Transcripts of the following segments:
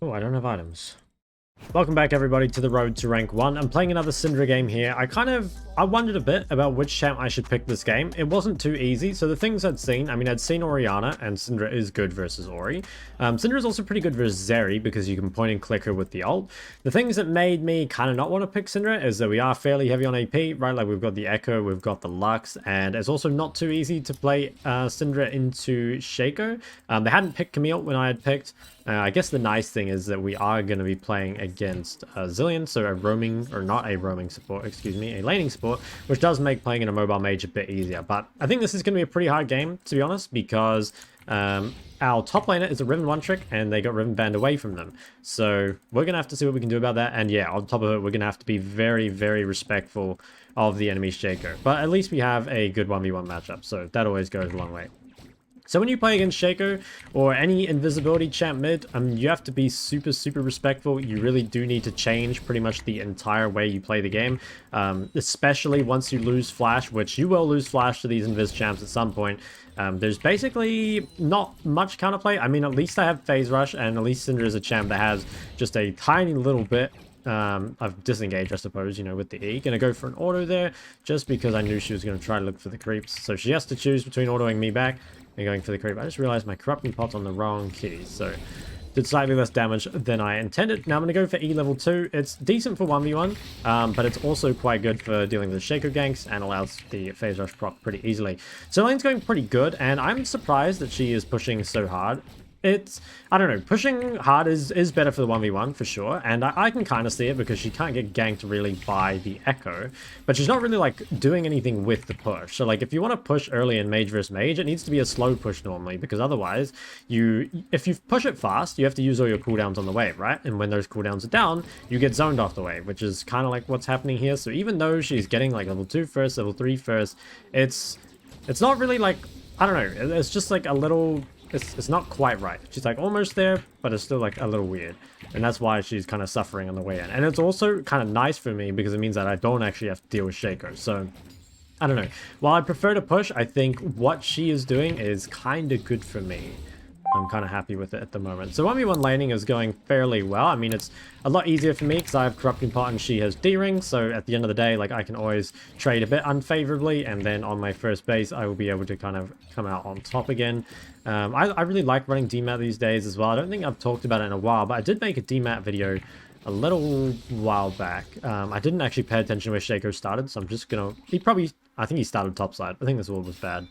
Oh, I don't have items. Welcome back everybody to the road to rank 1. I'm playing another Syndra game here. I wondered a bit about which champ I should pick this game. It wasn't too easy, so the things I'd seen, I'd seen Orianna, and Syndra is good versus Ori. Syndra is also pretty good versus Zeri, because you can point and click her with the ult. The things that made me kind of not want to pick Syndra is that we are fairly heavy on AP, right? Like we've got the Ekko, we've got the Lux, and it's also not too easy to play Syndra into shaco. They hadn't picked Camille when I had picked. I guess the nice thing is that we are going to be playing against Zillion, so a roaming, or not a roaming support, excuse me, a laning support, which does make playing in a mobile mage a bit easier. But I think this is going to be a pretty hard game, to be honest, because our top laner is a Riven one-trick, and they got Riven banned away from them. So we're going to have to see what we can do about that, and yeah, on top of it, we're going to have to be very, very respectful of the enemy's shaco. But at least we have a good 1v1 matchup, so that always goes a long way. So when you play against shaco or any invisibility champ mid, you have to be super, super respectful. You really do need to change pretty much the entire way you play the game, especially once you lose flash, which you will lose flash to these invis champs at some point. There's basically not much counterplay. At least I have phase rush, and at least Syndra is a champ that has just a tiny little bit of disengage, I suppose, with the E. Gonna go for an auto there, just because I knew she was going to try to look for the creeps. So she has to choose between autoing me back and going for the creep. I just realized my corrupting pot's on the wrong key, so did slightly less damage than I intended. Now I'm going to go for E level 2. It's decent for 1v1, but it's also quite good for dealing with shaco ganks and allows the phase rush proc pretty easily. So lane's going pretty good, and I'm surprised that she is pushing so hard. I don't know, pushing hard is better for the 1v1 for sure, and I can kind of see it because she can't get ganked really by the Ekko, but she's not really like doing anything with the push. So like if you want to push early in mage versus mage, it needs to be a slow push normally, because otherwise if you push it fast, you have to use all your cooldowns on the wave, right? And when those cooldowns are down, you get zoned off the wave, which is kind of like what's happening here. So even though she's getting like level 2 first, level 3 first, it's not really like, I don't know, it's just like a little... It's not quite right. She's like almost there, but it's still like a little weird. And that's why she's kind of suffering on the way in. And it's also kind of nice for me because it means that I don't actually have to deal with shaco. So, I don't know. While I prefer to push, I think what she is doing is kind of good for me. I'm kind of happy with it at the moment. So 1v1 laning is going fairly well. It's a lot easier for me because I have Corrupting Pot and she has D-Ring. So at the end of the day, like I can always trade a bit unfavorably. And then on my first base, I will be able to kind of come out on top again. I really like running demat these days as well. I don't think I've talked about it in a while, but I did make a demat video a little while back. I didn't actually pay attention where shaco started. So I'm just going to... I think he started topside. I think this all was bad.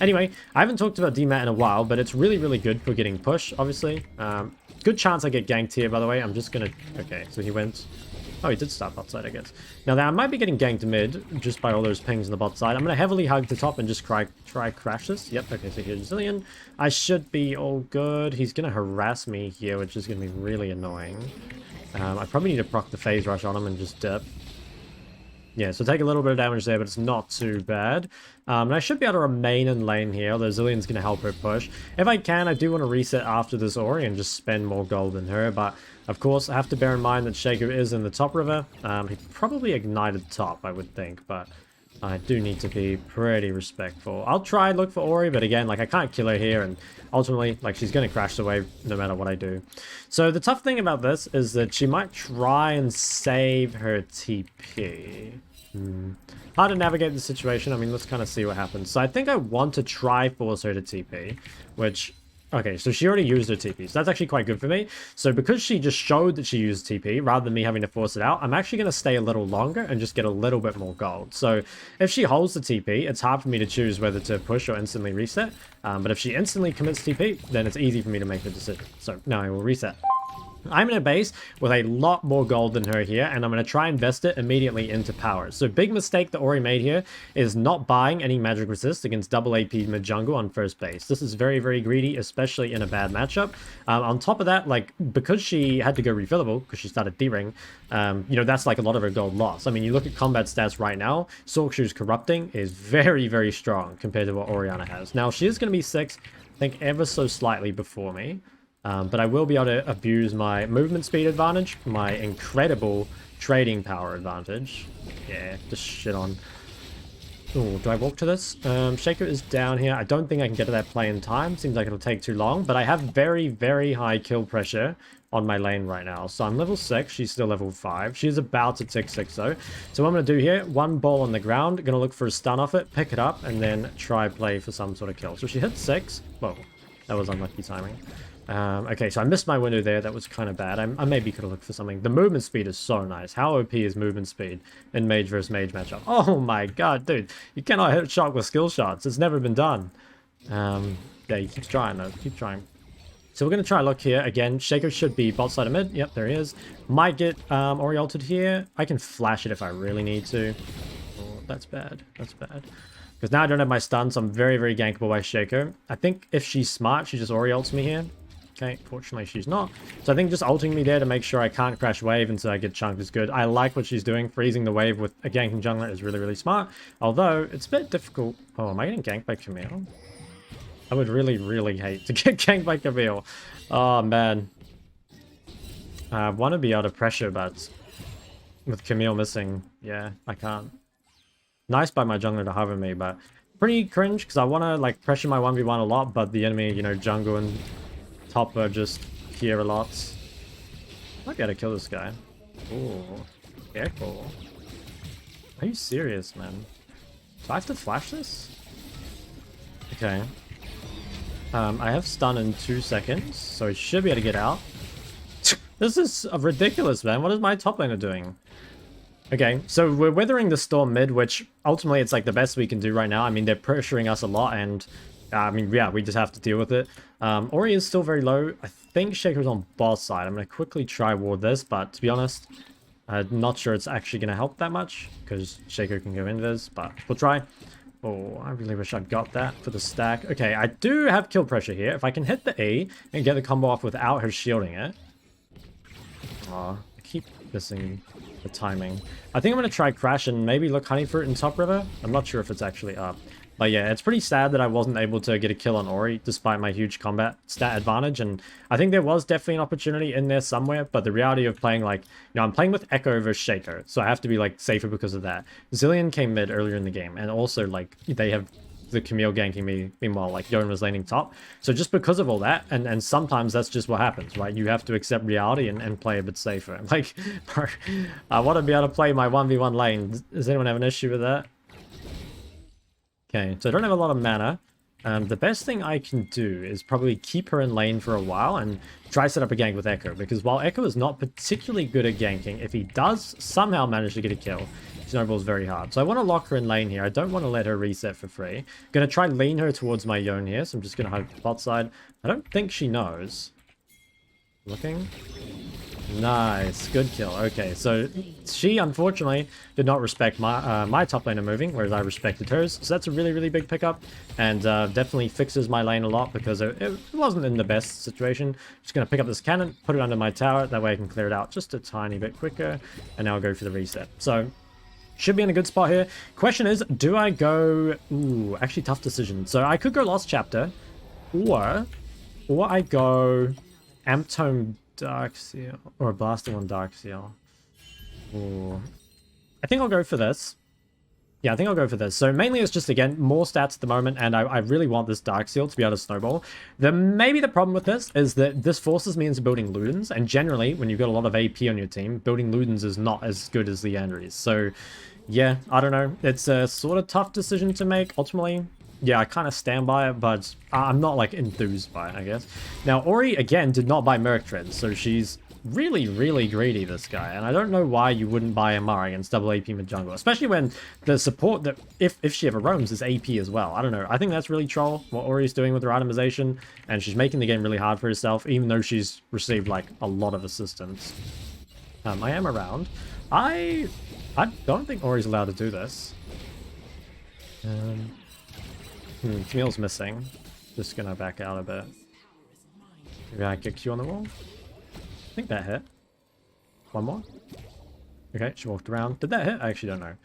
Anyway, I haven't talked about demat in a while, but it's really, really good for getting push, obviously. Good chance I get ganked here, by the way. I'm just gonna... Okay, so he went... Oh, he did start bot side, I guess. Now, I might be getting ganked mid, just by all those pings on the bot side. I'm gonna heavily hug the top and just try crash this. Yep, okay, so here's Zillion. I should be all good. He's gonna harass me here, which is gonna be really annoying. I probably need to proc the phase rush on him and just dip. Yeah, so take a little bit of damage there, but it's not too bad. And I should be able to remain in lane here, although Zillion's going to help her push. If I can, I do want to reset after this Ori and just spend more gold than her, but of course, I have to bear in mind that shaco is in the top river. He probably ignited top, I would think, but I do need to be pretty respectful. I'll try and look for Ori, but again, like I can't kill her here, and ultimately, like she's going to crash the wave no matter what I do. So the tough thing about this is that she might try and save her TP. Hard to navigate the situation. Let's kind of see what happens. So I think I want to try force her to TP, which... Okay, so she already used her TP, so that's actually quite good for me. So because she just showed that she used TP, rather than me having to force it out, I'm actually going to stay a little longer and just get a little bit more gold. So if she holds the TP, it's hard for me to choose whether to push or instantly reset. But if she instantly commits TP, then it's easy for me to make the decision. So now I will reset. I'm in a base with a lot more gold than her here, and I'm going to try and invest it immediately into powers. So big mistake that Ori made here is not buying any magic resist against double AP mid jungle on first base. This is very, very greedy, especially in a bad matchup. On top of that, like, because she had to go refillable, because she started D-Ring, that's like a lot of her gold loss. You look at combat stats right now, Sorkshu's corrupting is very, very strong compared to what Orianna has. Now, she is going to be 6, I think, ever so slightly before me. But I will be able to abuse my movement speed advantage, my incredible trading power advantage. Yeah, just shit on Oh, do I walk to this? Shaco is down here. I don't think I can get to that play in time. Seems like it'll take too long, but I have very, very high kill pressure on my lane right now. So I'm level 6. She's still level 5. She's about to tick 6 though. So what I'm going to do here, one ball on the ground. Going to look for a stun off it, pick it up, and then try play for some sort of kill. So she hit 6. Whoa, that was unlucky timing. Okay, so I missed my window there. That was kind of bad. I maybe could have looked for something. The movement speed is so nice. How OP is movement speed in mage versus mage matchup? Oh my god, dude. You cannot hit Shok with skill shots. It's never been done. Yeah, you keep trying though. Keep trying. So we're going to try look here. Again, Shaco should be bot side of mid. Yep, there he is. Might get Ori ulted here. I can flash it if I really need to. Oh, that's bad. That's bad. Because now I don't have my stun, so I'm very, very gankable by Shaco. I think if she's smart, she just Ori ults me here. Okay, fortunately she's not. So I think just ulting me there to make sure I can't crash wave until I get chunked is good. I like what she's doing. Freezing the wave with a ganking jungler is really, really smart. Although, it's a bit difficult. Oh, am I getting ganked by Camille? I would really, really hate to get ganked by Camille. Oh, man. I want to be out of pressure, but with Camille missing, yeah, I can't. Nice by my jungler to hover me, but pretty cringe because I want to like pressure my 1v1 a lot, but the enemy, you know, jungle and top are just here a lot. Might be able to kill this guy. Ooh, Ekko. Are you serious, man? Do I have to flash this? Okay. I have stun in 2 seconds, so I should be able to get out. This is ridiculous, man. What is my top laner doing? Okay, so we're weathering the storm mid, which ultimately it's like the best we can do right now. I mean, they're pressuring us a lot, and I mean, yeah, we just have to deal with it. Ori is still very low. I think Shaker's on boss side. I'm going to quickly try ward this, but to be honest, I'm not sure it's actually going to help that much, because Shaker can go invis, but we'll try. Oh, I really wish I'd got that for the stack. Okay, I do have kill pressure here. If I can hit the E and get the combo off without her shielding it. Oh, I keep missing the timing. I think I'm going to try crash and maybe look honey fruit in top river. I'm not sure if it's actually up. But yeah, it's pretty sad that I wasn't able to get a kill on Ori despite my huge combat stat advantage. And I think there was definitely an opportunity in there somewhere. But the reality of playing like, you know, I'm playing with Ekko versus Shaco. So I have to be like safer because of that. Zillion came mid earlier in the game. And also like they have the Camille ganking me. Meanwhile, like Yone was laning top. So just because of all that, and sometimes that's just what happens, right? You have to accept reality and play a bit safer. Like, bro, I want to be able to play my 1v1 lane. Does anyone have an issue with that? Okay, so I don't have a lot of mana. The best thing I can do is probably keep her in lane for a while and try set up a gank with Ekko. Because while Ekko is not particularly good at ganking, if he does somehow manage to get a kill, snowballs very hard. So I want to lock her in lane here. I don't want to let her reset for free. Going to try lean her towards my Yone here. So I'm just going to hide the bot side. I don't think she knows. Looking. Nice, good kill. Okay, so she unfortunately did not respect my top laner moving, whereas I respected hers. So that's a really, really big pickup, and definitely fixes my lane a lot because it wasn't in the best situation. Just gonna pick up this cannon, put it under my tower. That way I can clear it out just a tiny bit quicker, and now I'll go for the reset. So should be in a good spot here. Question is, do I go? Ooh, actually tough decision. So I could go Lost Chapter, or I go Amp Tome Dark Seal, or Blasting on Dark Seal. Ooh. I think I'll go for this. Yeah, I think I'll go for this. So mainly it's just, again, more stats at the moment, and I really want this Dark Seal to be able to snowball. Maybe the problem with this is that this forces me into building Ludens, and generally, when you've got a lot of AP on your team, building Ludens is not as good as the Andries. So, yeah, I don't know. It's a sort of tough decision to make, ultimately. Yeah, I kind of stand by it, but I'm not, like, enthused by it, I guess. Now, Ori, again, did not buy Merc Tread, so she's really, really greedy, this guy. And I don't know why you wouldn't buy Amara against double AP mid jungle, especially when the support that, if she ever roams, is AP as well. I don't know. I think that's really troll, what Ori's doing with her itemization, and she's making the game really hard for herself, even though she's received, like, a lot of assistance. I am around. I don't think Ori's allowed to do this. Camille's missing. Just gonna back out a bit. Maybe I kick you on the wall. I think that hit. One more. Okay, she walked around. Did that hit? I actually don't know.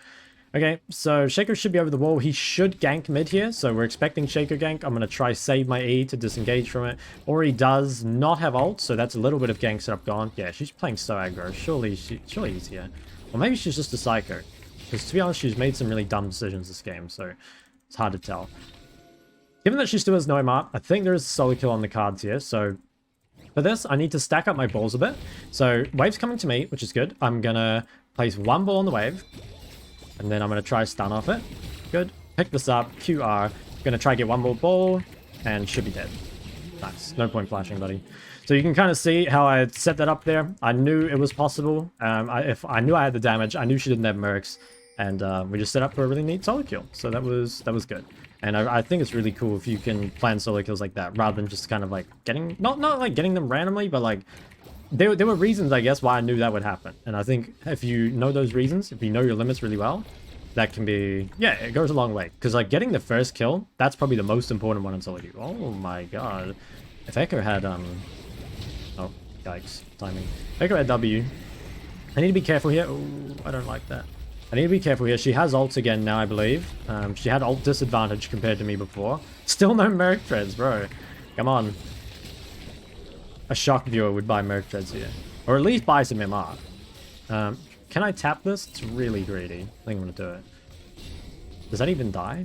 Okay, so Shaco should be over the wall. He should gank mid here, so we're expecting Shaco gank. I'm gonna try save my E to disengage from it. Ori does not have ult, so that's a little bit of gank setup gone. Yeah, she's playing so aggro. Surely he's here. Or maybe she's just a psycho. Because to be honest, she's made some really dumb decisions this game, so it's hard to tell. Given that she still has no MR, I think there is a solo kill on the cards here, so for this, I need to stack up my balls a bit. So wave's coming to me, which is good. I'm gonna place one ball on the wave, and then I'm gonna try stun off it. Good. Pick this up, QR. Gonna try get one more ball, and should be dead. Nice. No point flashing, buddy. So you can kind of see how I set that up there. I knew it was possible. If I knew I had the damage, I knew she didn't have mercs, and we just set up for a really neat solo kill. So that was good. And I think it's really cool if you can plan solo kills like that, rather than just kind of like getting not like getting them randomly, but like there were reasons, I guess, why I knew that would happen. And I think if you know those reasons, if you know your limits really well, that can be, yeah, it goes a long way. Because like getting the first kill, that's probably the most important one in solo queue. Oh my god. If Ekko had oh, yikes, timing. Ekko had W. I need to be careful here. Oh, I don't like that. I need to be careful here. She has ult again now, I believe. She had ult disadvantage compared to me before. Still no Merc Threads, bro. Come on. A Shok viewer would buy Merc Threads here. Or at least buy some MR. Can I tap this? It's really greedy. I think I'm going to do it. Does that even die?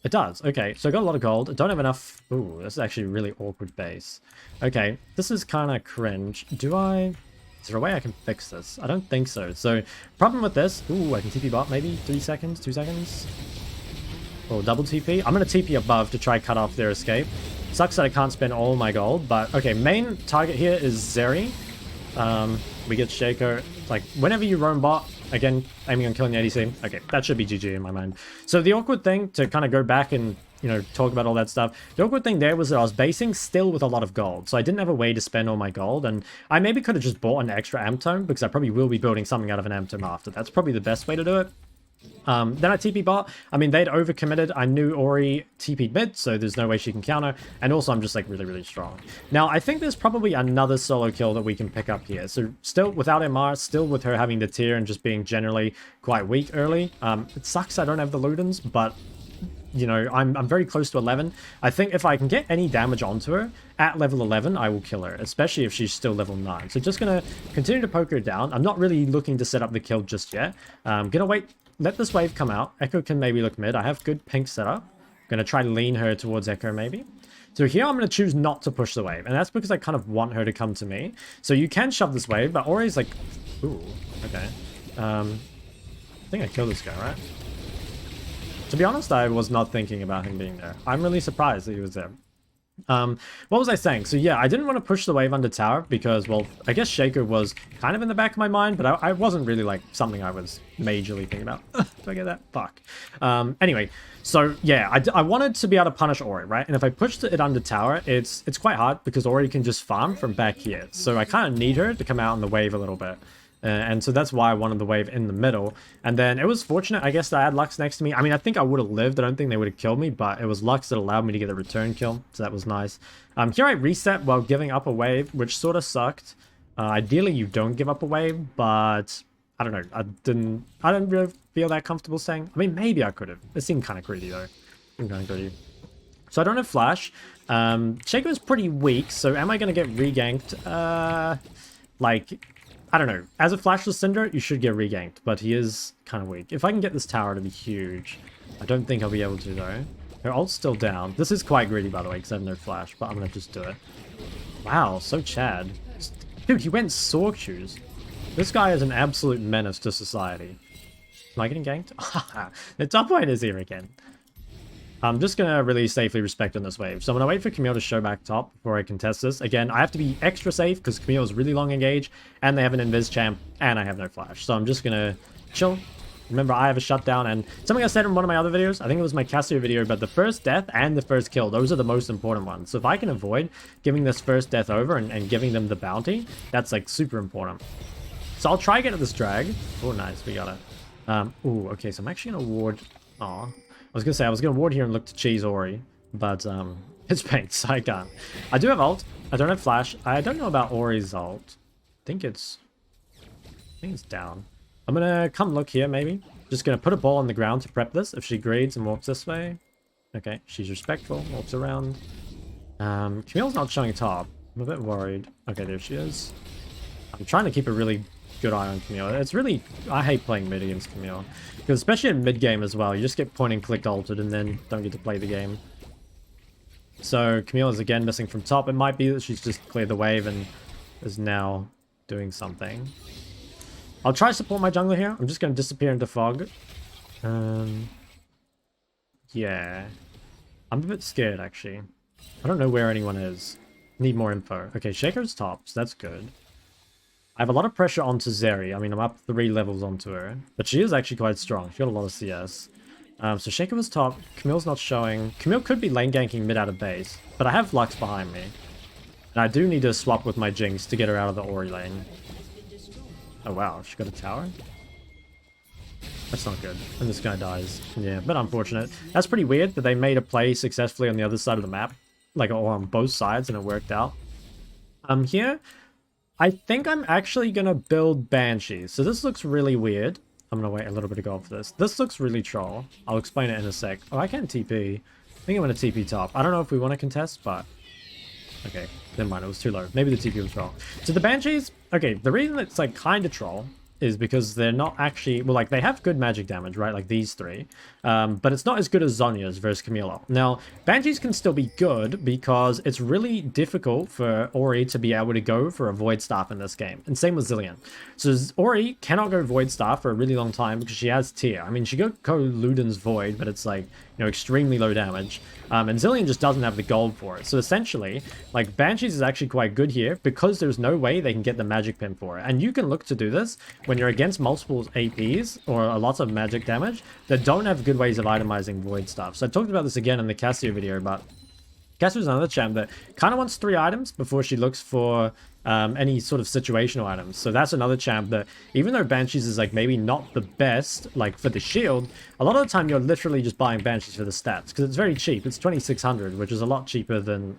It does. Okay, so I got a lot of gold. I don't have enough... Ooh, this is actually a really awkward base. Okay, this is kind of cringe. Do I... Is there a way I can fix this? I don't think so. So, problem with this... Ooh, I can TP bot maybe? 3 seconds? 2 seconds? Or double TP? I'm going to TP above to try cut off their escape. Sucks that I can't spend all my gold, but... Okay, main target here is Zeri. We get shaco. Like, whenever you roam bot, again, aiming on killing the ADC. Okay, that should be GG in my mind. So the awkward thing, to kind of go back and, you know, talk about all that stuff, the awkward thing there was that I was basing still with a lot of gold. So I didn't have a way to spend all my gold, and I maybe could have just bought an extra amp tome, because I probably will be building something out of an amp tome after. That's probably the best way to do it. Then I TP bot. I mean, they'd overcommitted. I knew Ori TP'd mid, so there's no way she can counter. And also, I'm just like really, really strong. Now, I think there's probably another solo kill that we can pick up here. So still without MR, still with her having the tier and just being generally quite weak early. It sucks I don't have the Ludens, but you know, I'm very close to 11. I think if I can get any damage onto her at level 11, I will kill her, especially if she's still level 9. So just gonna continue to poke her down. I'm not really looking to set up the kill just yet. Gonna wait. Let this wave come out. Ekko can maybe look mid. I have good pink setup. Gonna try to lean her towards Ekko maybe. So here I'm gonna choose not to push the wave. And that's because I kind of want her to come to me. So you can shove this wave, but Ori's like... Ooh, okay. I think I killed this guy, right? To be honest, I was not thinking about him being there. I'm really surprised that he was there. What was I saying? So yeah, I didn't want to push the wave under tower because, well, I guess shaco was kind of in the back of my mind, but I wasn't really like something I was majorly thinking about. Do I get that? Fuck. Anyway, so yeah, I wanted to be able to punish Ori, right? And if I pushed it under tower, it's quite hard because Ori can just farm from back here. So I kind of need her to come out on the wave a little bit. And so that's why I wanted the wave in the middle. And then it was fortunate, I guess, that I had Lux next to me. I mean, I think I would have lived. I don't think they would have killed me, but it was Lux that allowed me to get a return kill. So that was nice. Here I reset while giving up a wave, which sort of sucked. Ideally, you don't give up a wave, but I don't know. I didn't really feel that comfortable saying. I mean, maybe I could have. It seemed kind of greedy, though. Seemed kind of greedy. So I don't have flash. Shaco is pretty weak, so am I going to get reganked? Like... I don't know. As a flashless Syndra, you should get reganked, but he is kind of weak. If I can get this tower to be huge, I don't think I'll be able to, though. Her ult's still down. This is quite greedy, by the way, because I have no flash, but I'm going to just do it. Wow, so Chad. Dude, he went Sawshoes. This guy is an absolute menace to society. Am I getting ganked? The top lane is here again. I'm just going to really safely respect on this wave. So I'm going to wait for Camille to show back top before I contest this. Again, I have to be extra safe because Camille is really long engage, and they have an invis champ, and I have no flash. So I'm just going to chill. Remember, I have a shutdown, and something I said in one of my other videos, I think it was my Cassio video, but the first death and the first kill, those are the most important ones. So if I can avoid giving this first death over and giving them the bounty, that's like super important. So I'll try get at this drag. Oh, nice. We got it. Ooh, okay. So I'm actually going to ward... Aw. I was going to say, I was going to ward here and look to cheese Ori, but it's paint, so I can't. I do have ult. I don't have flash. I don't know about Ori's ult. I think it's down. I'm going to come look here, maybe. Just going to put a ball on the ground to prep this if she greeds and walks this way. Okay, she's respectful, walks around. Camille's not showing top. I'm a bit worried. Okay, there she is. I'm trying to keep a really good eye on Camille. It's really... I hate playing mid against Camille. Because especially in mid game as well, you just get point and clicked ulted and then don't get to play the game. So Camille is again missing from top. It might be that she's just cleared the wave and is now doing something. I'll try to support my jungler here. I'm just going to disappear into fog. Yeah. I'm a bit scared, actually. I don't know where anyone is. Need more info. Okay, Shaco's top, so that's good. I have a lot of pressure onto Zeri. I mean, I'm up 3 levels onto her. But she is actually quite strong. She got a lot of CS. So Shaco is top. Camille's not showing. Camille could be lane ganking mid out of base. But I have Lux behind me. And I do need to swap with my Jinx to get her out of the Ori lane. Oh wow, she got a tower? That's not good. And this guy dies. Yeah, but unfortunate. That's pretty weird that they made a play successfully on the other side of the map. Like, or on both sides, and it worked out. Here, I think I'm actually going to build Banshee. So this looks really weird. I'm going to wait a little bit to go for this. This looks really troll. I'll explain it in a sec. Oh, I can TP. I think I'm going to TP top. I don't know if we want to contest, but... Okay, never mind. It was too low. Maybe the TP was troll. So the Banshees... Okay, the reason it's, like, kind of troll is because they're not actually... Well, like, they have good magic damage, right? Like these 3. But it's not as good as Zhonya's versus Camille. Now, Banshees can still be good because it's really difficult for Ori to be able to go for a Void Staff in this game. And same with Zillion. So Ori cannot go Void Staff for a really long time because she has tier. I mean, she could go Luden's Void, but it's like, you know, extremely low damage. And Zillion just doesn't have the gold for it. So essentially, like, Banshees is actually quite good here because there's no way they can get the magic pin for it. And you can look to do this when you're against multiple APs or a lot of magic damage that don't have good ways of itemizing Void stuff. So I talked about this again in the Cassio video, but Cassio's another champ that kind of wants 3 items before she looks for any sort of situational items. So that's another champ that, even though Banshees is like maybe not the best, like for the shield, a lot of the time you're literally just buying Banshees for the stats because it's very cheap. It's 2600, which is a lot cheaper than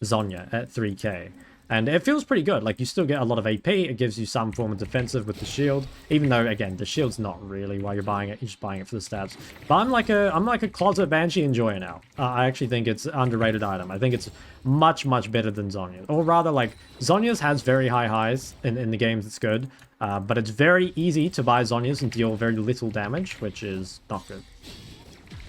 Zhonya at 3k. And it feels pretty good. Like, you still get a lot of AP. It gives you some form of defensive with the shield. Even though, again, the shield's not really why you're buying it. You're just buying it for the stats. But I'm like a closet Banshee enjoyer now. I actually think it's an underrated item. I think it's much, much better than Zhonya's. Or rather, like, Zhonya's has very high highs in the games. It's good. But it's very easy to buy Zhonya's and deal very little damage, which is not good.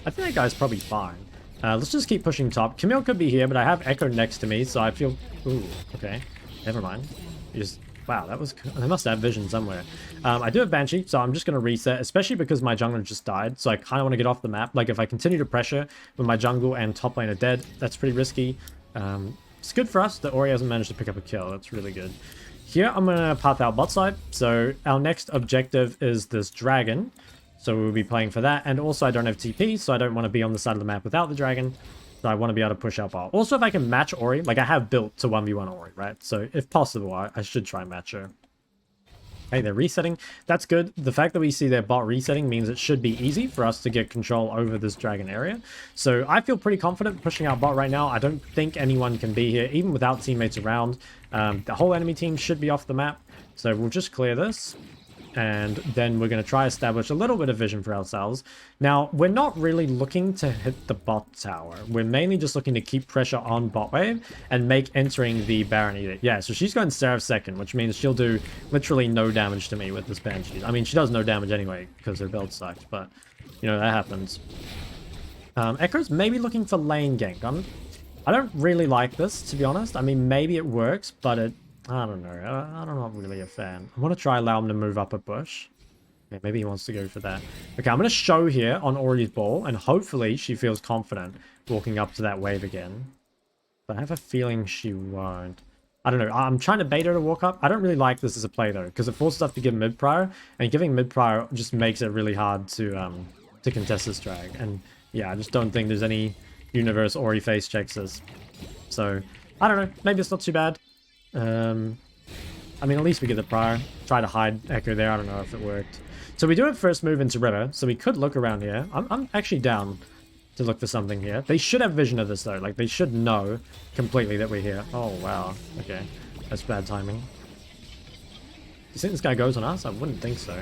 I think that guy's probably fine. Let's just keep pushing top. Camille could be here, but I have Ekko next to me, so I feel... Ooh, okay. Never mind. You just... Wow, that was... I must have vision somewhere. I do have Banshee, so I'm just going to reset, especially because my jungler just died, so I kind of want to get off the map. Like, if I continue to pressure when my jungle and top lane are dead, that's pretty risky. It's good for us that Ori hasn't managed to pick up a kill. That's really good. Here, I'm going to path out bot side. So, our next objective is this dragon. So we'll be playing for that. And also I don't have TP, so I don't want to be on the side of the map without the dragon. So I want to be able to push out bot. Also, if I can match Ori, like I have built to 1v1 Ori, right? So if possible, I should try and match her. Hey, they're resetting. That's good. The fact that we see their bot resetting means it should be easy for us to get control over this dragon area. So I feel pretty confident pushing out bot right now. I don't think anyone can be here, even without teammates around. The whole enemy team should be off the map. So we'll just clear this. And then we're going to try to establish a little bit of vision for ourselves. Now, we're not really looking to hit the bot tower. We're mainly just looking to keep pressure on bot wave and make entering the Baron edict. Yeah, so she's going Seraph second, which means she'll do literally no damage to me with this Banshee. I mean, she does no damage anyway because her build sucks, but, you know, that happens. Ekko's maybe looking for lane gank. I don't really like this, to be honest. I mean, maybe it works, but I don't know. I'm not really a fan. I want to try allow him to move up a bush. Okay, maybe he wants to go for that. Okay, I'm going to show here on Ori's ball, and hopefully she feels confident walking up to that wave again. But I have a feeling she won't. I don't know. I'm trying to bait her to walk up. I don't really like this as a play, though, because it forces us to give mid-prior, and giving mid-prior just makes it really hard to contest this drag. And, yeah, I just don't think there's any universe Ori face checks this. So, I don't know. Maybe it's not too bad. I mean, at least we get the prior. Try to hide Ekko there. I don't know if it worked. So we do have first move into river, so we could look around here. I'm actually down to look for something here. They should have vision of this, though. Like, they should know completely that we're here. Oh, wow. Okay. That's bad timing. Do you think this guy goes on us? I wouldn't think so.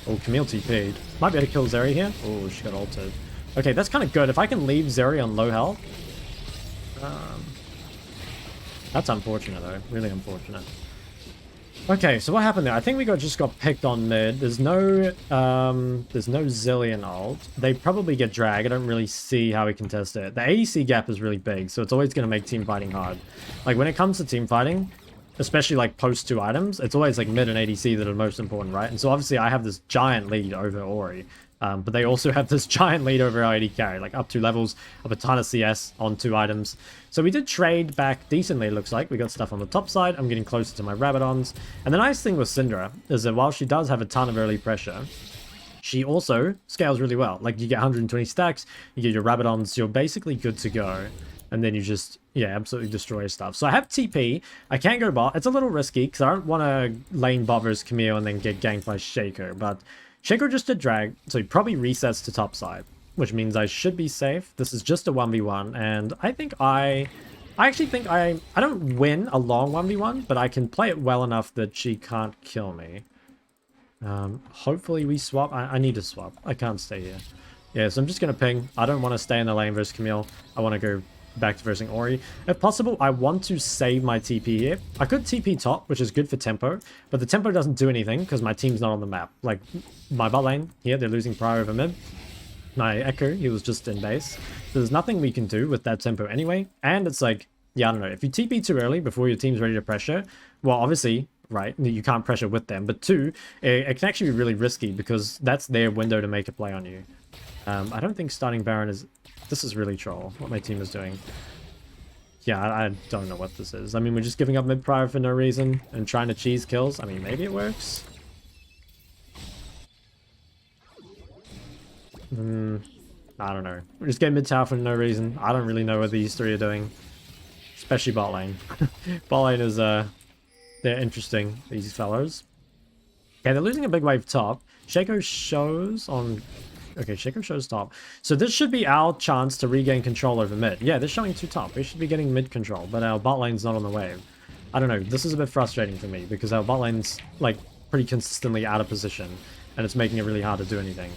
Oh, Camille TP'd. Might be able to kill Zeri here. Oh, she got ulted. Okay, that's kind of good. If I can leave Zeri on low health... That's unfortunate, though. Really unfortunate. Okay, so what happened there? I think we just got picked on mid. There's no Zillion ult. They probably get drag. I don't really see how we can test it. The ADC gap is really big, so it's always going to make team fighting hard. Like when it comes to team fighting, especially like post 2 items, it's always like mid and ADC that are most important, right? And so obviously I have this giant lead over Ori. But they also have this giant lead over our AD carry, like up 2 levels, up a ton of CS on 2 items. So we did trade back decently, it looks like. We got stuff on the top side. I'm getting closer to my Rabadons. And the nice thing with Syndra is that while she does have a ton of early pressure, she also scales really well. Like you get 120 stacks, you get your Rabadons, you're basically good to go. And then you just, yeah, absolutely destroy stuff. So I have TP. I can't go bot. It's a little risky because I don't want to lane bot versus Camille and then get ganked by shaco. But shaco just did drag, so he probably resets to top side, which means I should be safe. This is just a 1v1, and I think I actually think I don't win a long 1v1, but I can play it well enough that she can't kill me. Hopefully we swap. I need to swap. I can't stay here. Yeah, so I'm just going to ping. I don't want to stay in the lane versus Camille. I want to go back to versing Ori. If possible, I want to save my TP here. I could TP top, which is good for tempo, but the tempo doesn't do anything because my team's not on the map. Like, my bot lane here, they're losing prior over mid. My Ekko, he was just in base. So there's nothing we can do with that tempo anyway. And it's like, yeah, I don't know. If you TP too early before your team's ready to pressure, well, obviously, right, you can't pressure with them. But 2, it can actually be really risky because that's their window to make a play on you. I don't think starting Baron is... This is really troll, what my team is doing. Yeah, I don't know what this is. I mean, we're just giving up mid prior for no reason and trying to cheese kills. I mean, maybe it works. I don't know. We're just getting mid tower for no reason. I don't really know what these 3 are doing. Especially bot lane. Bot lane is, they're interesting, these fellows. Okay, they're losing a big wave top. shaco shows on... Okay, shaco shows top. So this should be our chance to regain control over mid. Yeah, they're showing 2 top. We should be getting mid control, but our bot lane's not on the wave. I don't know. This is a bit frustrating for me because our bot lane's like pretty consistently out of position and it's making it really hard to do anything.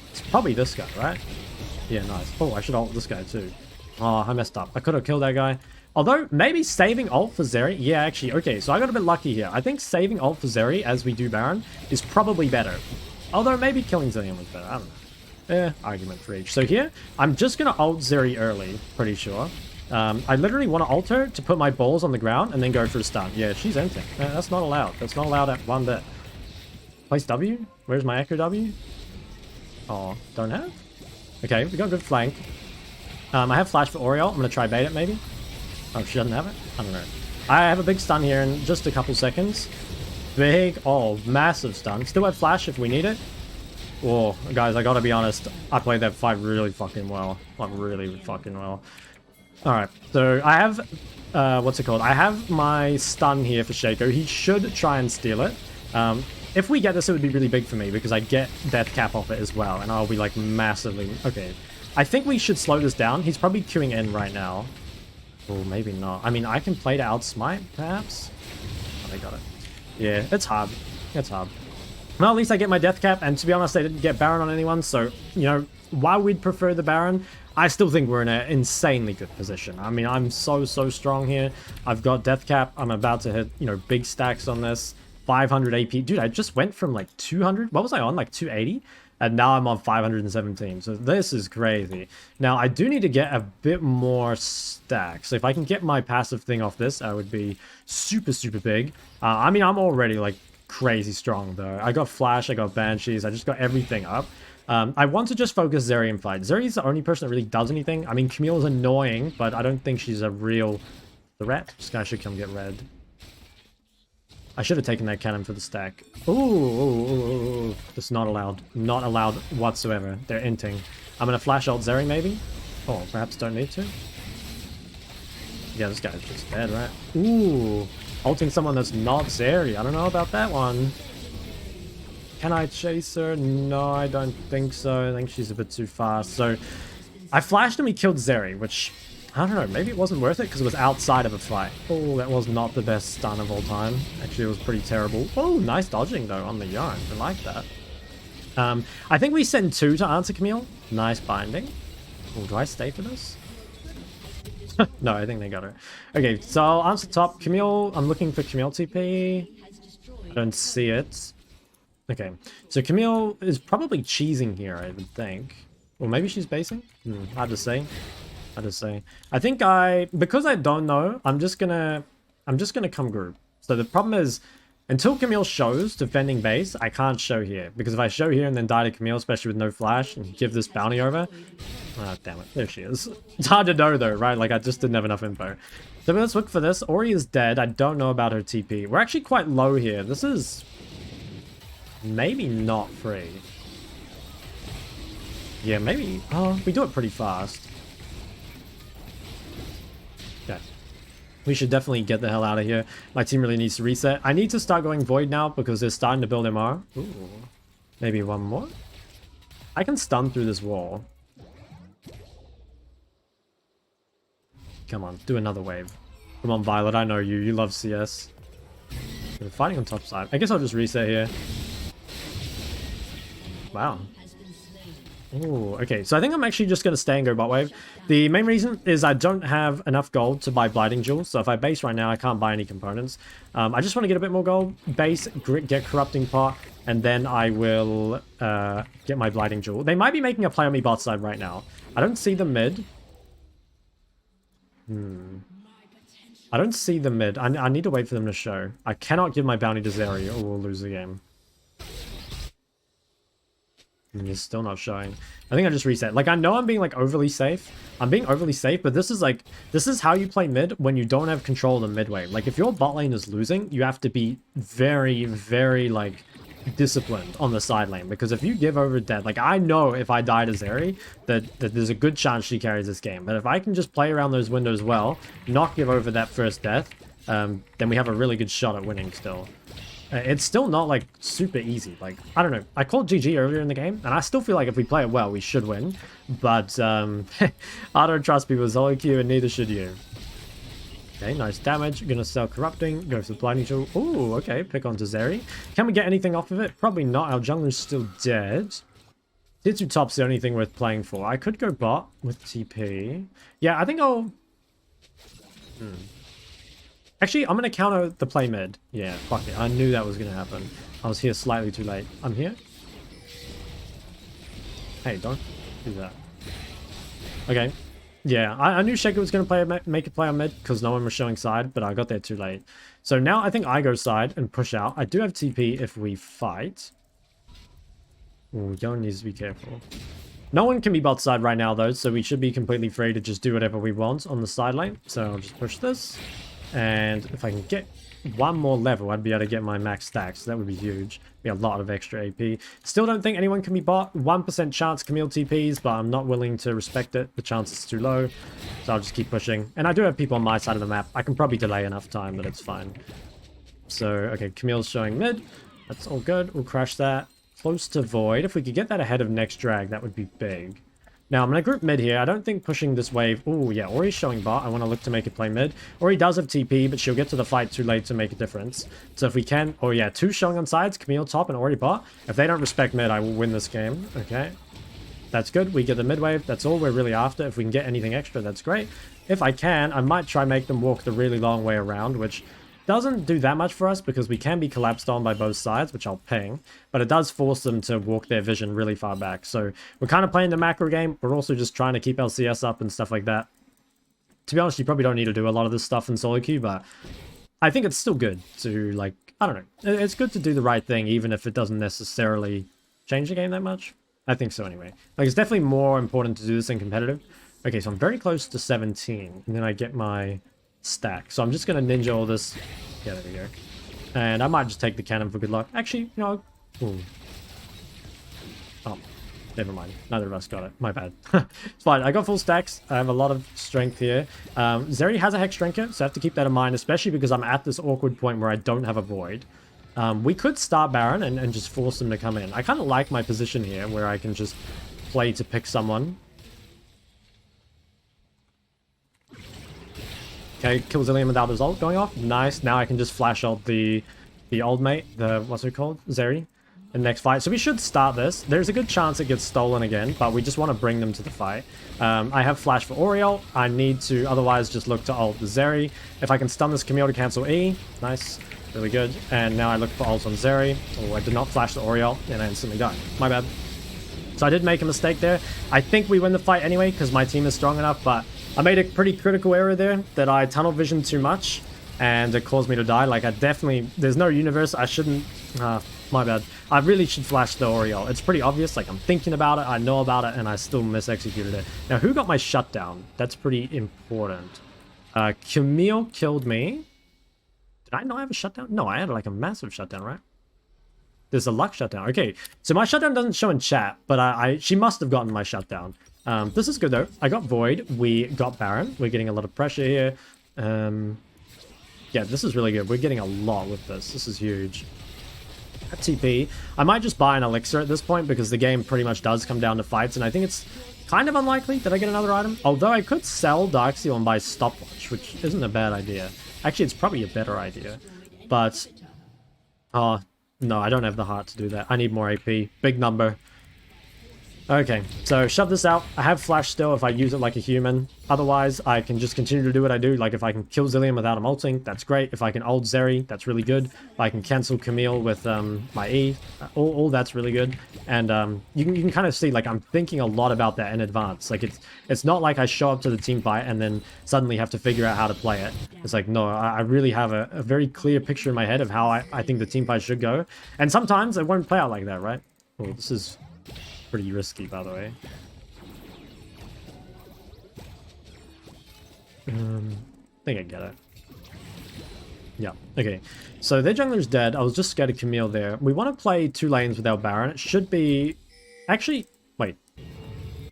It's probably this guy, right? Yeah, nice. Oh, I should ult this guy too. Oh, I messed up. I could have killed that guy. Although, maybe saving ult for Zeri... Yeah, actually, okay, so I got a bit lucky here. I think saving ult for Zeri as we do Baron is probably better. Although maybe killing Zillion was better, I don't know. Argument for each. So here, I'm just going to ult Zeri early, pretty sure. I literally want to ult her to put my balls on the ground and then go for a stun. Yeah, she's empty. That's not allowed. That's not allowed at 1 bit. Place W? Where's my Ekko W? Oh, don't have? Okay, we got a good flank. I have flash for Oriole. I'm going to try bait it maybe. Oh, she doesn't have it? I don't know. I have a big stun here in just a couple seconds. Big, oh, massive stun. Still have flash if we need it. Oh, guys, I gotta be honest. I played that fight really fucking well. Like, really fucking well. Alright, so I have, what's it called? I have my stun here for shaco. He should try and steal it. If we get this, it would be really big for me because I get death cap off it as well. And I'll be, like, massively... Okay. I think we should slow this down. He's probably queuing in right now. Oh, maybe not. I mean, I can play to outsmite, perhaps? Oh, they got it. Yeah, it's hard. It's hard. Well, at least I get my death cap, and to be honest, I didn't get Baron on anyone, so, you know, while we'd prefer the Baron, I still think we're in an insanely good position. I mean, I'm so strong here. I've got death cap. I'm about to hit, you know, big stacks on this. 500 AP. Dude, I just went from, like, 200. What was I on? Like, 280? And now I'm on 517. So this is crazy. Now, I do need to get a bit more stacks. So if I can get my passive thing off this, that would be super big. I mean, I'm already, like, crazy strong, though. I got Flash, I got Banshees, I just got everything up. I want to just focus Zeri and fight. Zeri's the only person that really does anything. I mean, Camille is annoying, but I don't think she's a real threat. This guy should come get red. I should have taken that cannon for the stack. Ooh. That's not allowed. Not allowed whatsoever. They're inting. I'm going to flash ult Zeri, maybe? Oh, perhaps don't need to? Yeah, this guy's just dead, right? Ooh. Ulting someone that's not Zeri. I don't know about that one. Can I chase her? No, I don't think so. I think she's a bit too fast. So, I flashed and we killed Zeri, which... I don't know, maybe it wasn't worth it because it was outside of a fight. Oh, that was not the best stun of all time. Actually, it was pretty terrible. Oh, nice dodging, though, on the yone. I like that. I think we send 2 to answer Camille. Nice binding. Oh, do I stay for this? No, I think they got her. Okay, so I'll answer top. Camille, I'm looking for Camille TP. I don't see it. Okay, so Camille is probably cheesing here, I would think. Or maybe she's basing? Hard to say. Hard to say. I think because I don't know, I'm just gonna come group. So the problem is, until Camille shows defending base, I can't show here. Because if I show here and then die to Camille, especially with no flash, and give this bounty over... Ah, damn it. There she is. It's hard to know though, right? Like, I just didn't have enough info. So let's look for this. Ori is dead. I don't know about her TP. We're actually quite low here. This is... maybe not free. Yeah, maybe... oh, we do it pretty fast. Okay. We should definitely get the hell out of here. My team really needs to reset. I need to start going Void now because they're starting to build MR. Ooh. Maybe one more? I can stun through this wall. Come on, do another wave. Come on, Violet, I know you. You love CS. We're fighting on top side. I guess I'll just reset here. Wow. Ooh, okay, so I think I'm actually just going to stay and go bot wave. The main reason is I don't have enough gold to buy Blighting Jewels, so if I base right now, I can't buy any components. I just want to get a bit more gold, base, get Corrupting Pot, and then I will get my Blighting Jewel. They might be making a play on me bot side right now. I don't see the mid. I don't see the mid. I need to wait for them to show. I cannot give my bounty to Zeri or we'll lose the game. And he's still not showing. I think I just reset. Like, I know I'm being, like, overly safe. I'm being overly safe, but this is, like... this is how you play mid when you don't have control of the mid wave. Like, if your bot lane is losing, you have to be very, very, like, disciplined on the side lane. Because if you give over dead... like, I know if I die to Zeri, that there's a good chance she carries this game. But if I can just play around those windows well, not give over that first death, then we have a really good shot at winning still. It's still not, like, super easy. Like, I don't know. I called GG earlier in the game, and I still feel like if we play it well, we should win. But, I don't trust people with solokill, and neither should you. Okay, nice damage. Gonna sell Corrupting. Go for the Blinding Jewel. Ooh, okay. Pick onto Zeri. Can we get anything off of it? Probably not. Our jungler's still dead. Tier 2 top's the only thing worth playing for. I could go bot with TP. Yeah, I think I'll... Actually, I'm going to counter the play mid. Yeah, fuck it. I knew that was going to happen. I was here slightly too late. I'm here. Hey, don't do that. Okay. Yeah, I knew Shaco was going to make a play on mid because no one was showing side, but I got there too late. So now I think I go side and push out. I do have TP if we fight. Ooh, Yone needs to be careful. No one can be bot side right now, though, so we should be completely free to just do whatever we want on the side lane. So I'll just push this. And if I can get one more level, I'd be able to get my max stacks. So that would be huge. Be a lot of extra AP. Still don't think anyone can be bot. 1% chance Camille TPs, but I'm not willing to respect it. The chance is too low. So I'll just keep pushing. And I do have people on my side of the map. I can probably delay enough time, but it's fine. So, okay, Camille's showing mid. That's all good. We'll crash that. Close to Void. If we could get that ahead of next drag, that would be big. Now, I'm going to group mid here. I don't think pushing this wave... oh, yeah, Ori's showing bot. I want to look to make it play mid. Ori does have TP, but she'll get to the fight too late to make a difference. So if we can... oh, yeah, 2 showing on sides. Camille top and Ori bot. If they don't respect mid, I will win this game. Okay. That's good. We get the mid wave. That's all we're really after. If we can get anything extra, that's great. If I can, I might try make them walk the really long way around, which... doesn't do that much for us because we can be collapsed on by both sides, which I'll ping, but it does force them to walk their vision really far back. So we're kind of playing the macro game. We're also just trying to keep LCS up and stuff like that. To be honest, you probably don't need to do a lot of this stuff in solo queue, but I think it's still good to, like, I don't know. It's good to do the right thing, even if it doesn't necessarily change the game that much. I think so anyway. Like, it's definitely more important to do this in competitive. Okay, so I'm very close to 17, and then I get my... stack. So I'm just going to ninja all this. Yeah, there we go. And I might just take the cannon for good luck. Actually, you know... ooh. Oh, never mind. Neither of us got it. My bad. It's fine. I got full stacks. I have a lot of strength here. Zeri has a Hex Drinker, so I have to keep that in mind, especially because I'm at this awkward point where I don't have a Void. We could start Baron and just force them to come in. I kind of like my position here, where I can just play to pick someone. Okay, kill Zillion without his ult going off. Nice. Now I can just flash ult the old mate. The, what's it called? Zeri. in the next fight. So we should start this. There's a good chance it gets stolen again, but we just want to bring them to the fight. I have flash for Oriole. I need to otherwise just look to ult the Zeri. If I can stun this Camille to cancel E, nice, really good. And now I look for ult on Zeri. Oh, I did not flash the Oriole, and I instantly die. My bad. So I did make a mistake there. I think we win the fight anyway, because my team is strong enough, but I made a pretty critical error there, that I tunnel visioned too much, and it caused me to die. Like, I definitely... There's no universe. I shouldn't... my bad. I really should flash the Oriole. It's pretty obvious. Like, I'm thinking about it, I know about it, and I still misexecuted it. Now, who got my shutdown? That's pretty important. Camille killed me. Did I not have a shutdown? No, I had, like, a massive shutdown, right? There's a luck shutdown. Okay, so my shutdown doesn't show in chat, but she must have gotten my shutdown. This is good, though. I got Void. We got Baron. We're getting a lot of pressure here. Yeah, this is really good. We're getting a lot with this. This is huge. At TP, I might just buy an elixir at this point because the game pretty much does come down to fights, and I think it's kind of unlikely that I get another item. Although I could sell Darkseal and buy Stopwatch, which isn't a bad idea. Actually, it's probably a better idea. But, no, I don't have the heart to do that. I need more AP. Big number. Okay, so shove this out. I have flash still if I use it like a human. Otherwise, I can just continue to do what I do. Like, if I can kill Zillion without him ulting, that's great. If I can ult Zeri, that's really good. If I can cancel Camille with my E, all that's really good. And you can kind of see, like, I'm thinking a lot about that in advance. Like, it's not like I show up to the team fight and then suddenly have to figure out how to play it. It's like, no, I really have a very clear picture in my head of how I think the team fight should go. And sometimes it won't play out like that, right? Oh, this is... pretty risky, by the way. I think I get it. Yeah, okay. So their jungler's dead. I was just scared of Camille there. We want to play 2 lanes without Baron. It should be... Actually, wait.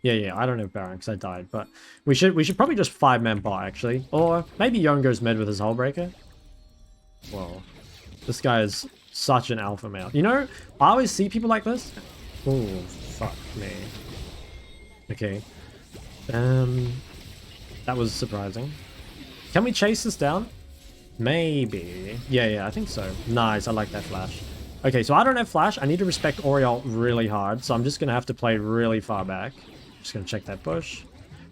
Yeah, I don't have Baron because I died, but we should probably just 5-man bot, actually. Or maybe Yone goes mid with his Hullbreaker. Whoa. This guy is such an alpha male. You know, I always see people like this. Ooh. Fuck me. Okay. That was surprising. Can we chase this down? Maybe. Yeah, I think so. Nice, I like that flash. Okay, so I don't have flash. I need to respect Oriole really hard, so I'm just going to have to play really far back. Just going to check that bush.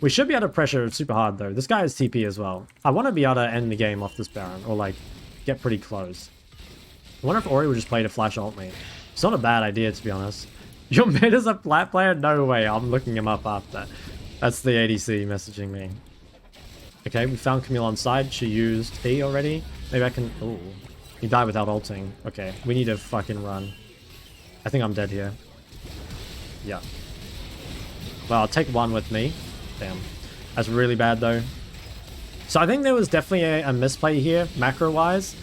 We should be able to pressure super hard, though. This guy has TP as well. I want to be able to end the game off this Baron, or, like, get pretty close. I wonder if Ori would just play to flash ult me. It's not a bad idea, to be honest. Your mid is a flat player? No way. I'm looking him up after. That's the ADC messaging me. Okay, we found Camille on side. She used E already. Maybe I can... Ooh. He died without ulting. Okay, we need to fucking run. I think I'm dead here. Yeah. Well, I'll take one with me. Damn. That's really bad, though. So I think there was definitely a misplay here, macro-wise.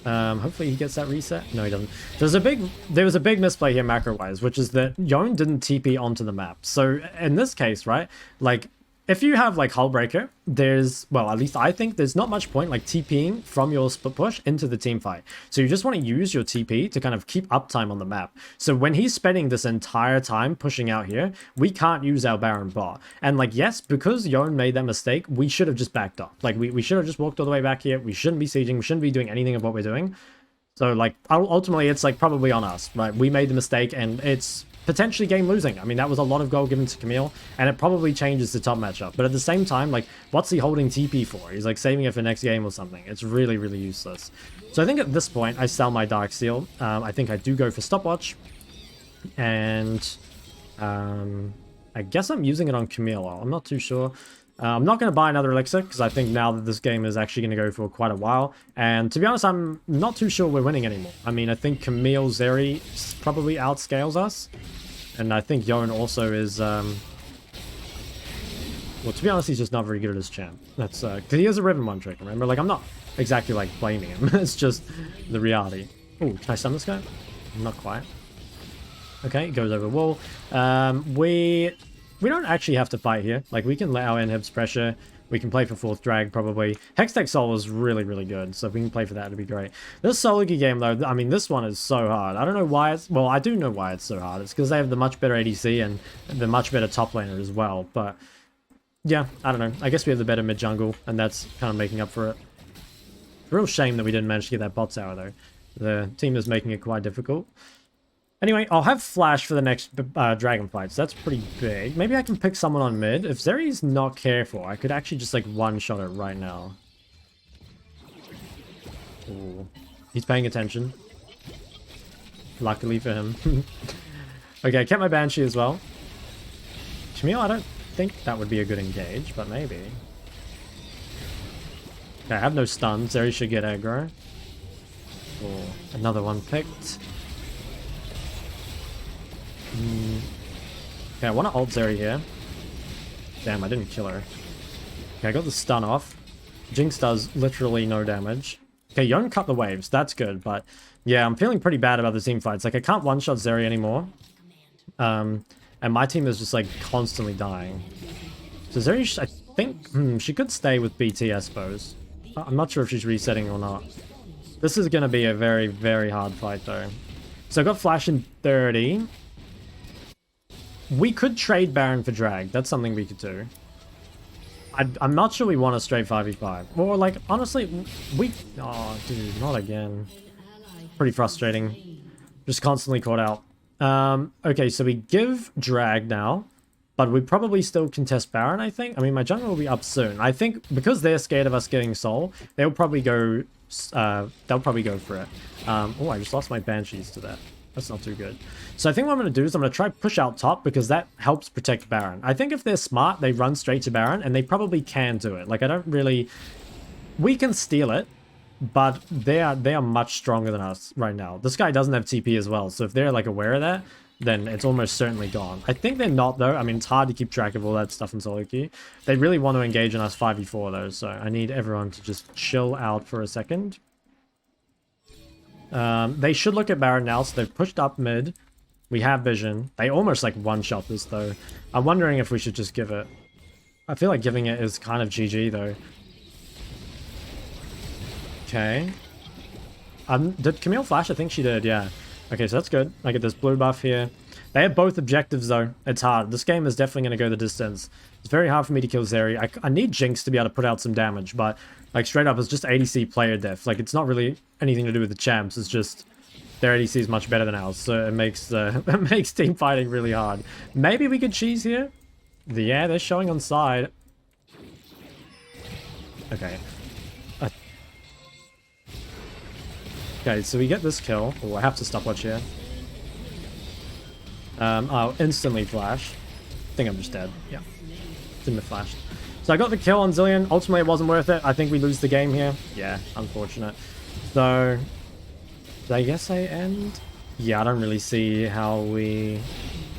Hopefully he gets that reset. No, he doesn't. There was a big misplay here macro-wise, which is that Yone didn't TP onto the map. So in this case, right, like, if you have, like, Hullbreaker, there's, well, at least I think there's not much point, like, TPing from your split push into the team fight. So you just want to use your TP to kind of keep uptime on the map. So when he's spending this entire time pushing out here, we can't use our Baron bot. And, like, yes, because Yone made that mistake, we should have just backed up. Like, we should have just walked all the way back here. We shouldn't be sieging. We shouldn't be doing anything of what we're doing. So, like, ultimately, it's, like, probably on us, right? We made the mistake, and it's potentially game losing. I mean, that was a lot of gold given to Camille, and it probably changes the top matchup. But at the same time, like, what's he holding TP for? He's, like, saving it for next game or something. It's really, really useless. So I think at this point, I sell my Darkseal. I think I do go for Stopwatch. And I guess I'm using it on Camille. I'm not too sure. I'm not going to buy another elixir, because I think now that this game is actually going to go for quite a while. And to be honest, I'm not too sure we're winning anymore. I mean, I think Camille Zeri probably outscales us. And I think Yone also is... well, to be honest, he's just not very good at his champ. That's... because he has a Riven one trick, remember? Like, I'm not exactly, like, blaming him. It's just the reality. Oh, can I stun this guy? Not quite. Okay, it goes over wall. We don't actually have to fight here. Like, we can let our inhibs pressure. We can play for 4th drag, probably. Hextech Soul is really, really good, so if we can play for that, it'd be great. This solokill game, though, I mean, this one is so hard. I don't know why it's... Well, I do know why it's so hard. It's because they have the much better ADC and the much better top laner as well, but... Yeah, I don't know. I guess we have the better mid-jungle, and that's kind of making up for it. Real shame that we didn't manage to get that bot tower, though. The team is making it quite difficult. Anyway, I'll have flash for the next dragon fight, so that's pretty big. Maybe I can pick someone on mid. If Zeri's not careful, I could actually just like one-shot it right now. Ooh. He's paying attention. Luckily for him. Okay, I kept my Banshee as well. Camille, I don't think that would be a good engage, but maybe. Okay, I have no stuns. Zeri should get aggro. Oh, another one picked. Okay, I want to ult Zeri here. Damn, I didn't kill her. Okay, I got the stun off. Jinx does literally no damage. Okay, Yone cut the waves. That's good, but yeah, I'm feeling pretty bad about the team fights. Like, I can't one-shot Zeri anymore. And my team is just, like, constantly dying. So Zeri, I think, she could stay with BT, I suppose. I'm not sure if she's resetting or not. This is going to be a very, very hard fight, though. So I got Flash in 30. We could trade Baron for Drag. That's something we could do. I'm not sure we want a straight 5v5. Or, like, honestly, we... Oh, dude, not again. Pretty frustrating. Just constantly caught out. Okay, so we give Drag now. But we probably still contest Baron, I think. I mean, my jungle will be up soon. I think because they're scared of us getting Soul, they'll probably go for it. Oh, I just lost my Banshees to that. That's not too good. So I think what I'm going to do is I'm going to try push out top because that helps protect Baron. I think if they're smart, they run straight to Baron, and they probably can do it. Like, I don't really... We can steal it, but they are much stronger than us right now. This guy doesn't have TP as well, so if they're, like, aware of that, then it's almost certainly gone. I think they're not, though. I mean, it's hard to keep track of all that stuff in solokill. They really want to engage in us 5v4, though, so I need everyone to just chill out for a second. They should look at Baron now, so they've pushed up mid. We have vision. They almost, like, one-shot this, though. I'm wondering if we should just give it. I feel like giving it is kind of GG, though. Okay. Did Camille flash? I think she did, yeah. Okay, so that's good. I get this blue buff here. They have both objectives, though. It's hard. This game is definitely going to go the distance. It's very hard for me to kill Zeri. I need Jinx to be able to put out some damage, but, like, straight up, it's just ADC player def. Like, it's not really anything to do with the champs. It's just their ADC is much better than ours, so it makes it makes team fighting really hard. Maybe we could cheese here? Yeah, they're showing on side. Okay. Okay, so we get this kill. Oh, I have to stopwatch here. I'll instantly flash. I think I'm just dead. Yeah. Didn't have flashed. So I got the kill on Zilean. Ultimately, it wasn't worth it. I think we lose the game here. Yeah, unfortunate. So, I guess they end? Yeah, I don't really see how we...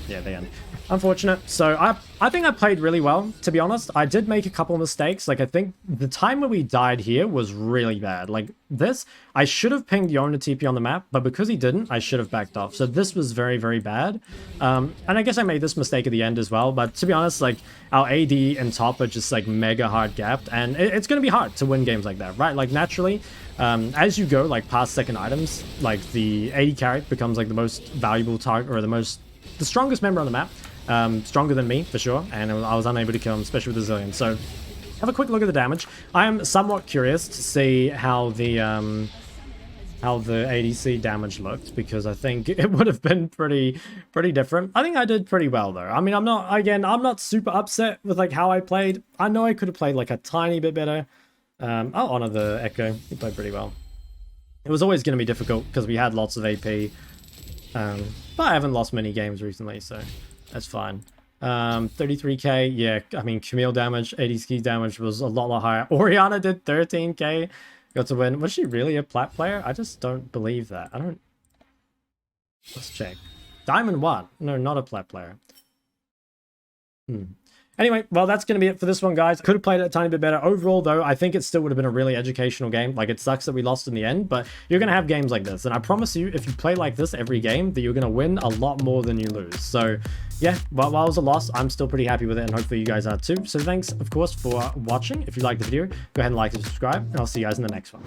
Yeah, they end. Unfortunate. So I think I played really well, to be honest. I did make a couple mistakes. Like, I think the time where we died here was really bad. Like, this, I should have pinged Yone to TP on the map, but because he didn't, I should have backed off. So this was very, very bad. And I guess I made this mistake at the end as well. But to be honest, like, our AD and top are just, like, mega hard gapped. And it's going to be hard to win games like that, right? Like, naturally, as you go, like, past second items, like, the AD carry becomes, like, the most valuable target, or the strongest member on the map. Stronger than me, for sure, and I was unable to kill him, especially with the Zilean. So, have a quick look at the damage. I am somewhat curious to see how the ADC damage looked, because I think it would have been pretty different. I think I did pretty well, though. I mean, I'm not super upset with, like, how I played. I know I could have played, like, a tiny bit better. I'll honor the Ekko. He played pretty well. It was always going to be difficult, because we had lots of AP. But I haven't lost many games recently, so... That's fine. 33k. Yeah, I mean, Camille damage, 80 ski damage was a lot higher. Orianna did 13k. Got to win. Was she really a plat player? I just don't believe that. I don't... Let's check. Diamond 1. No, not a plat player. Anyway, well, that's going to be it for this one, guys. Could have played it a tiny bit better. Overall, though, I think it still would have been a really educational game. Like, it sucks that we lost in the end, but you're going to have games like this. And I promise you, if you play like this every game, that you're going to win a lot more than you lose. So, yeah, while it was a loss, I'm still pretty happy with it, and hopefully you guys are too. So thanks, of course, for watching. If you liked the video, go ahead and like and subscribe, and I'll see you guys in the next one.